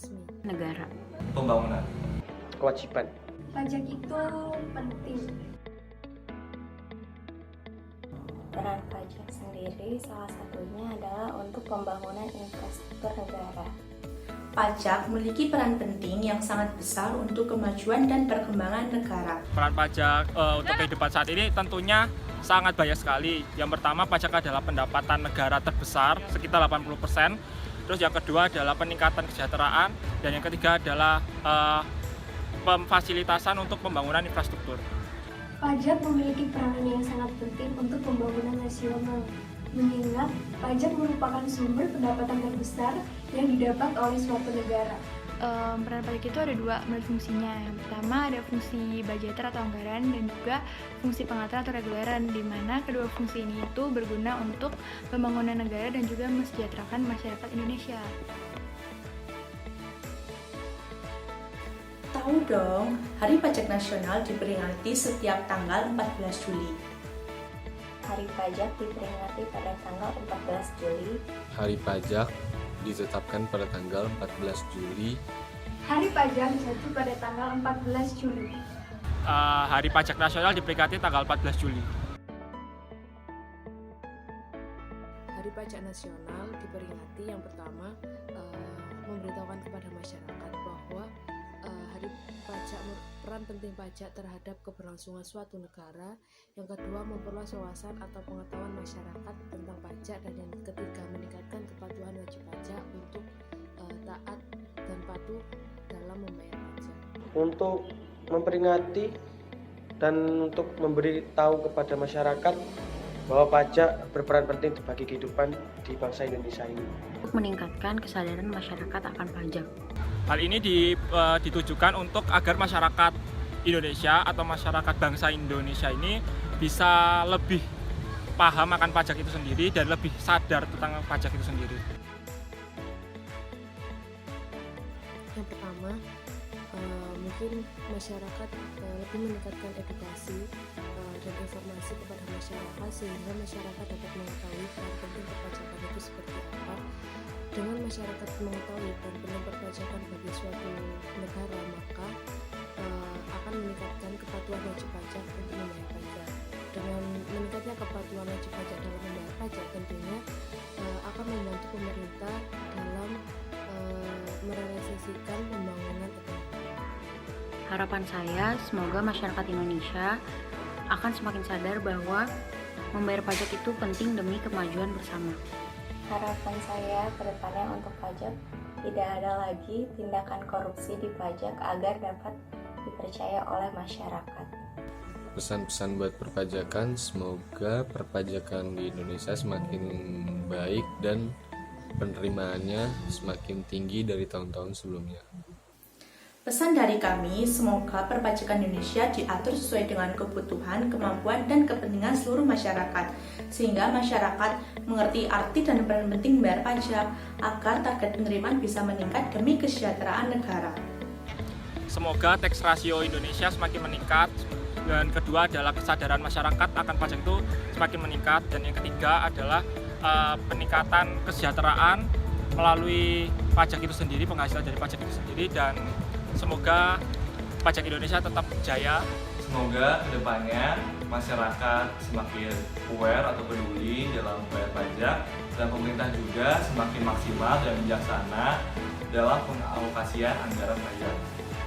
resmi. Negara. Pembangunan. Kewajiban. Pajak itu penting. Peran pajak sendiri salah satunya adalah untuk pembangunan infrastruktur negara. Pajak memiliki peran penting yang sangat besar untuk kemajuan dan perkembangan negara. Peran pajak untuk kehidupan saat ini tentunya sangat banyak sekali. Yang pertama, pajak adalah pendapatan negara terbesar, sekitar 80%. Terus yang kedua adalah peningkatan kesejahteraan. Dan yang ketiga adalah pemfasilitasan untuk pembangunan infrastruktur. Pajak memiliki peranan yang sangat penting untuk pembangunan nasional. Mengingat pajak merupakan sumber pendapatan terbesar yang didapat oleh suatu negara. Peran pajak itu ada dua fungsinya. Yang pertama ada fungsi budgeter atau anggaran dan juga fungsi pengaturan atau reguleran, di mana kedua fungsi ini itu berguna untuk pembangunan negara dan juga mensejahterakan masyarakat Indonesia. Tahu dong, Hari Pajak Nasional diperingati setiap tanggal 14 Juli. Hari pajak diperingati pada tanggal 14 Juli. Hari pajak ditetapkan pada tanggal 14 Juli. Hari pajak jatuh pada tanggal 14 Juli. Hari Pajak Nasional diperingati tanggal 14 Juli. Hari Pajak Nasional diperingati yang pertama memberitahukan kepada masyarakat bahwa peran penting pajak terhadap keberlangsungan suatu negara. Yang kedua, memperluas wawasan atau pengetahuan masyarakat tentang pajak. Dan yang ketiga, meningkatkan kepatuhan wajib pajak untuk taat dan patuh dalam membayar pajak. Untuk memperingati dan untuk memberitahu kepada masyarakat bahwa pajak berperan penting bagi kehidupan di bangsa Indonesia ini. Untuk meningkatkan kesadaran masyarakat akan pajak. Hal ini ditujukan untuk agar masyarakat Indonesia atau masyarakat bangsa Indonesia ini bisa lebih paham akan pajak itu sendiri dan lebih sadar tentang pajak itu sendiri. Yang pertama, mungkin masyarakat lebih meningkatkan edukasi dan informasi kepada masyarakat sehingga masyarakat dapat mengetahui peran penting perpajakan itu seperti apa. Dengan masyarakat mengetahui peran penting perpajakan bagi suatu negara, maka akan meningkatkan kepatuhan wajib pajak untuk membayar pajak. Dengan meningkatnya kepatuhan wajib pajak dalam membayar pajak, tentunya akan membantu pemerintah dalam merealisasikan pembangunan ekonomi. Harapan saya, semoga masyarakat Indonesia akan semakin sadar bahwa membayar pajak itu penting demi kemajuan bersama. Harapan saya ke depannya untuk pajak tidak ada lagi tindakan korupsi di pajak agar dapat dipercaya oleh masyarakat. Pesan-pesan buat perpajakan, semoga perpajakan di Indonesia semakin baik dan penerimaannya semakin tinggi dari tahun-tahun sebelumnya. Pesan dari kami, semoga perpajakan Indonesia diatur sesuai dengan kebutuhan, kemampuan, dan kepentingan seluruh masyarakat, sehingga masyarakat mengerti arti dan peran penting membayar pajak, agar target penerimaan bisa meningkat demi kesejahteraan negara. Semoga tax ratio Indonesia semakin meningkat, dan kedua adalah kesadaran masyarakat akan pajak itu semakin meningkat, dan yang ketiga adalah peningkatan kesejahteraan melalui pajak itu sendiri, penghasilan dari pajak itu sendiri, dan semoga pajak Indonesia tetap jaya. Semoga kedepannya masyarakat semakin aware atau peduli dalam membayar pajak, dan pemerintah juga semakin maksimal dan bijaksana dalam pengalokasian anggaran pajak.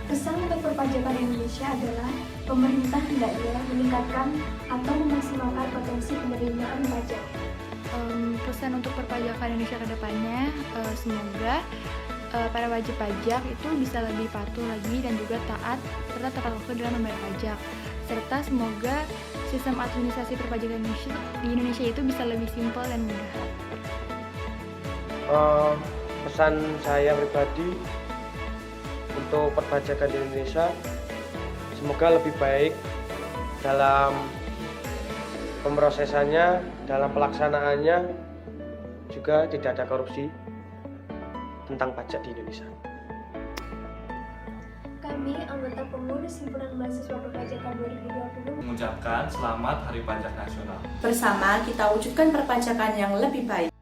Pesan untuk perpajakan Indonesia adalah pemerintah hendaknya meningkatkan atau memaksimalkan potensi penerimaan pajak. Pesan untuk perpajakan Indonesia ke depannya, semoga para wajib pajak itu bisa lebih patuh lagi dan juga taat serta tepat waktu dalam membayar pajak, serta semoga sistem administrasi perpajakan di Indonesia itu bisa lebih simpel dan mudah. Pesan saya pribadi untuk perpajakan di Indonesia, semoga lebih baik dalam pemrosesannya, dalam pelaksanaannya, juga tidak ada korupsi tentang pajak di Indonesia. Kami, anggota pengurus Himpunan Mahasiswa Perpajakan 2020, Mengucapkan selamat Hari Pajak Nasional. Bersama kita wujudkan perpajakan yang lebih baik.